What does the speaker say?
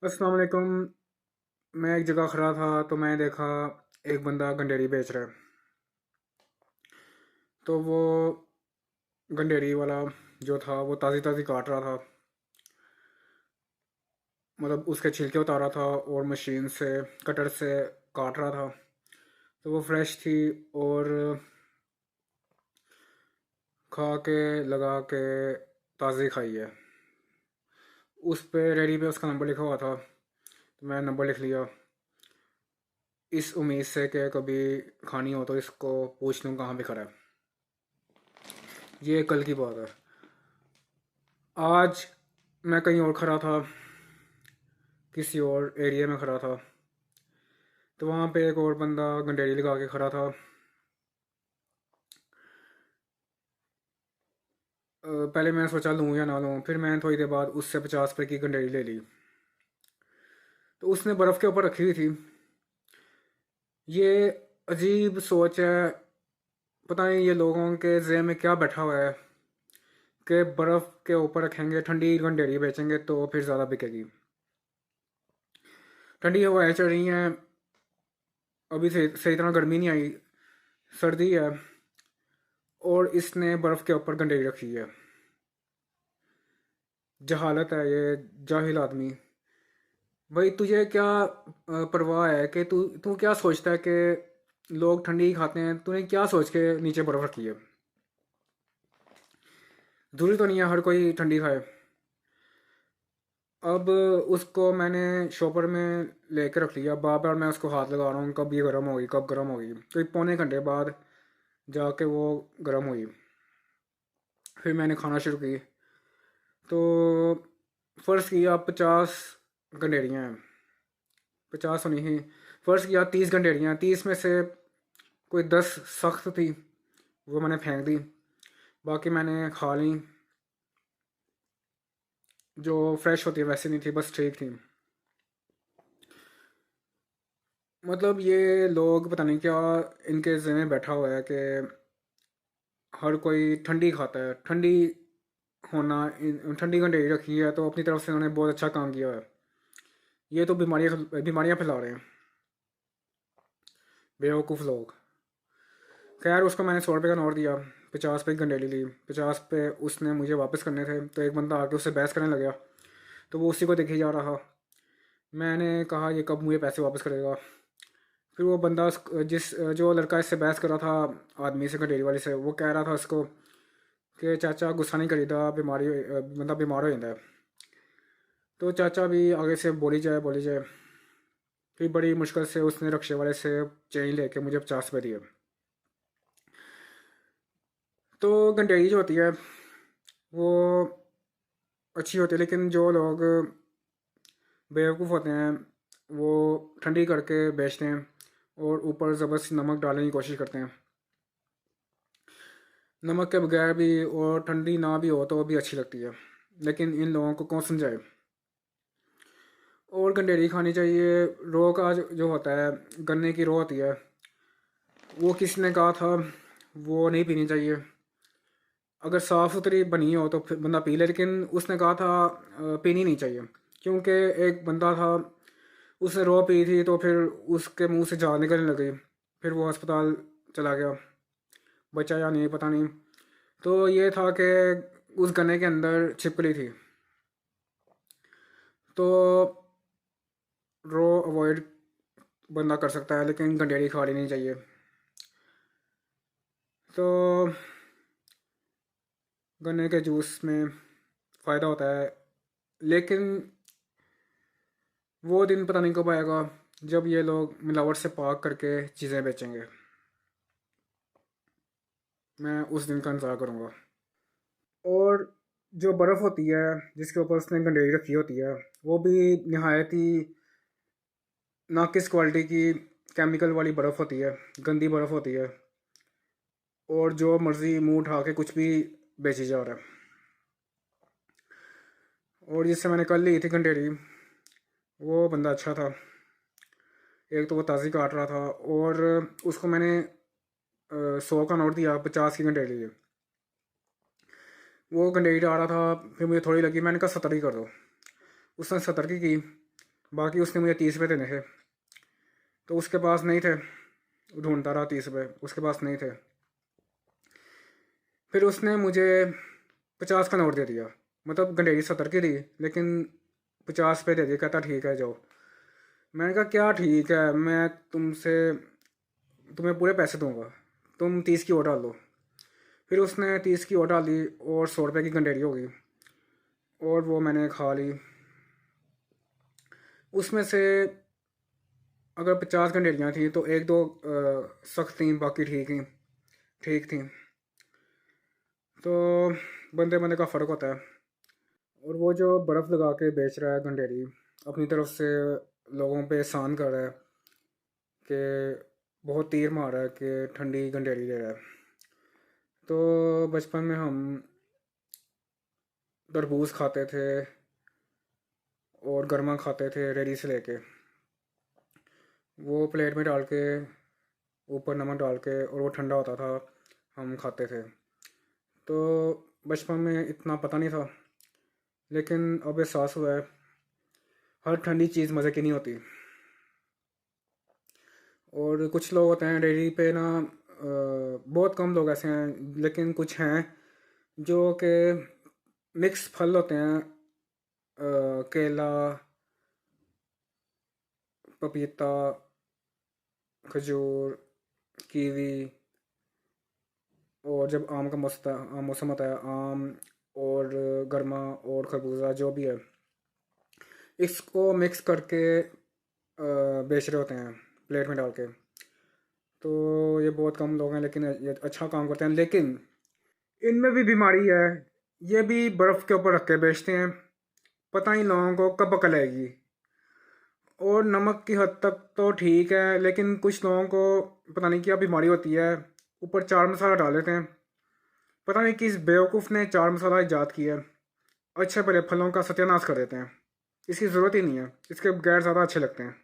अस्सलाम वालेकुम। मैं एक जगह खड़ा था तो मैं देखा एक बंदा गंडेरी बेच रहा है। तो वो गंडेरी वाला जो था वो ताज़ी ताज़ी काट रहा था, मतलब उसके छिलके उतारा था और मशीन से कटर से काट रहा था। तो वो फ्रेश थी और खा के लगा के ताज़ी खाई है। उस पे रेडी पे उसका नंबर लिखा हुआ था, तो मैं नंबर लिख लिया इस उम्मीद से कि कभी खानी हो तो इसको पूछ लूँ कहाँ पे खड़ा है। ये कल की बात है। आज मैं कहीं और खड़ा था, किसी और एरिया में खड़ा था, तो वहाँ पे एक और बंदा गंडेरी लगा के खड़ा था। पहले मैंने सोचा लूँ या ना लूँ, फिर मैंने थोड़ी देर बाद उससे 50 रुपये की गंडेरी ले ली। तो उसने बर्फ़ के ऊपर रखी हुई थी। ये अजीब सोच है, पता नहीं ये लोगों के ज़हन में क्या बैठा हुआ है कि बर्फ़ के ऊपर रखेंगे, ठंडी गंडेरी बेचेंगे तो फिर ज़्यादा बिकेगी। ठंडी हवाएं चल रही हैं, अभी से सही तरह गर्मी नहीं आई, सर्दी है, और इसने बर्फ़ के ऊपर गंडेरी रखी है। जहालत है ये, जाहिल आदमी। भाई तुझे क्या परवाह है कि तू तू क्या सोचता है कि लोग ठंडी खाते हैं? तूने क्या सोच के नीचे बर्फ़ रखी है? जरूरी तो नहीं है हर कोई ठंडी खाए। अब उसको मैंने शॉपर में लेकर रख लिया, बार बार मैं उसको हाथ लगा रहा हूँ कब ये गर्म होगी, कब गर्म होगी। तो एक पौने घंटे बाद जाके वो गर्म हुई। फिर मैंने खाना शुरू की। तो फ़र्ज़ किया 50 गंडेरियाँ हैं, 50 तो नहीं, फ़र्ज़ किया 30 गंडेरियाँ, 30 में से कोई 10 सख्त थी, वो मैंने फेंक दी, बाकी मैंने खा ली। जो फ्रेश होती है वैसे नहीं थी, बस ठीक थी। मतलब ये लोग पता नहीं क्या इनके ज़हन में बैठा हुआ है कि हर कोई ठंडी खाता है। ठंडी होना, ठंडी गंढेरी रखी है तो अपनी तरफ से उन्होंने बहुत अच्छा काम किया है। ये तो बीमारियाँ बीमारियाँ फैला रहे हैं, बेवकूफ़ लोग। खैर उसको मैंने 100 रुपये का नोट दिया, 50 रुपये की गंडेली ली, 50 रुपये उसने मुझे वापस करने थे। तो एक बंदा आके उससे बहस करने लगा, तो वो उसी को देखे जा रहा। मैंने कहा ये कब मुझे पैसे वापस करेगा? फिर वो बंदा जिस जो लड़का इससे बहस कर रहा था, आदमी से, गंडेरी वाले से, वो कह रहा था उसको कि चाचा गुस्सा नहीं करीदा, बीमारी बंदा बीमार हो जाता है। तो चाचा भी आगे से बोली जाए बोली जाए। फिर बड़ी मुश्किल से उसने रक्शे वाले से चेंज लेके मुझे 50 रुपये दिए। तो गंडेरी जो होती है वो अच्छी होती है, लेकिन जो लोग बेवकूफ़ होते हैं वो ठंडी करके बेचते हैं और ऊपर ज़बरदस्ती नमक डालने की कोशिश करते हैं। नमक के बगैर भी और ठंडी ना भी हो तो भी अच्छी लगती है, लेकिन इन लोगों को कौन समझाए। और गंडेरी खानी चाहिए। रो का जो होता है, गन्ने की रो होती है, वो किसी ने कहा था वो नहीं पीनी चाहिए। अगर साफ़ सुथरी बनी हो तो फिर बंदा पी ले, लेकिन उसने कहा था पीनी नहीं चाहिए। क्योंकि एक बंदा था, उसने रो पी थी तो फिर उसके मुंह से जान निकलने लगी। फिर वो अस्पताल चला गया, बचा या नहीं पता नहीं। तो ये था कि उस गन्ने के अंदर छिपकली थी। तो रो अवॉइड बंदा कर सकता है, लेकिन गंडेरी खानी नहीं चाहिए। तो गन्ने के जूस में फ़ायदा होता है, लेकिन वो दिन पता नहीं कब आएगा जब ये लोग मिलावट से पाक करके चीज़ें बेचेंगे। मैं उस दिन का इंतज़ार करूँगा। और जो बर्फ़ होती है जिसके ऊपर उसने गंडेरी रखी होती है, वो भी नहायत ही नाकिस क्वालिटी की केमिकल वाली बर्फ़ होती है, गंदी बर्फ़ होती है। और जो मर्ज़ी मुंह उठा के कुछ भी बेची जा रहा है। और जिससे मैंने कल ली थी गंडेरी, वो बंदा अच्छा था। एक तो वो ताज़ी काट रहा था, और उसको मैंने 100 का नोट दिया, 50 की गंडेरी ली। वो गंडेरी आ रहा था, फिर मुझे थोड़ी लगी, मैंने कहा 70 की कर दो। उसने 70 की। बाकी उसने मुझे 30 रुपये देने थे, तो उसके पास नहीं थे। ढूंढता रहा 30 रुपये, उसके पास नहीं थे। फिर उसने मुझे 50 का नोट दे दिया। मतलब गंडेरी 70 की दी, लेकिन 50 रुपये दे दिए। कहता ठीक है जाओ। मैंने कहा क्या ठीक है, मैं तुम्हें पूरे पैसे दूंगा, तुम 30 की और डाल दो। फिर उसने 30 की और डाल दी और 100 रुपये की गंडेरी हो गई, और वो मैंने खा ली। उसमें से अगर 50 गंडेरियाँ थी तो एक दो सख्त थी, बाकी ठीक थी। तो बंदे बंदे का फ़र्क होता है। और वो जो बर्फ़ लगा के बेच रहा है गंडेरी, अपनी तरफ से लोगों पे एहसान कर रहा है कि बहुत तीर मार रहा है कि ठंडी गंडेरी दे रहा है। तो बचपन में हम तरबूज खाते थे और गर्मा खाते थे रेडी से लेके, वो प्लेट में डाल के ऊपर नमक डाल के, और वो ठंडा होता था, हम खाते थे। तो बचपन में इतना पता नहीं था, लेकिन अब एहसास हुआ है हर ठंडी चीज़ मज़े की नहीं होती। और कुछ लोग होते हैं डेयरी पे ना, बहुत कम लोग ऐसे हैं, लेकिन कुछ हैं जो कि मिक्स फल होते हैं, केला, पपीता, खजूर, कीवी, और जब आम मौसम होता है, आम और गर्मा और खरबूजा जो भी है, इसको मिक्स करके बेच रहे होते हैं प्लेट में डाल के। तो ये बहुत कम लोग हैं, लेकिन ये अच्छा काम करते हैं। लेकिन इनमें भी बीमारी है, ये भी बर्फ़ के ऊपर रख के बेचते हैं, पता नहीं लोगों को कब अकल आएगी। और नमक की हद तक तो ठीक है, लेकिन कुछ लोगों को पता नहीं क्या बीमारी होती है, ऊपर चाट मसाला डाल देते हैं। पता नहीं किस बेवकूफ़ ने चाट मसाला ईजाद किया है, अच्छे भले फलों का सत्यानाश कर देते हैं। इसकी ज़रूरत ही नहीं है, इसके बगैर ज़्यादा अच्छे लगते हैं।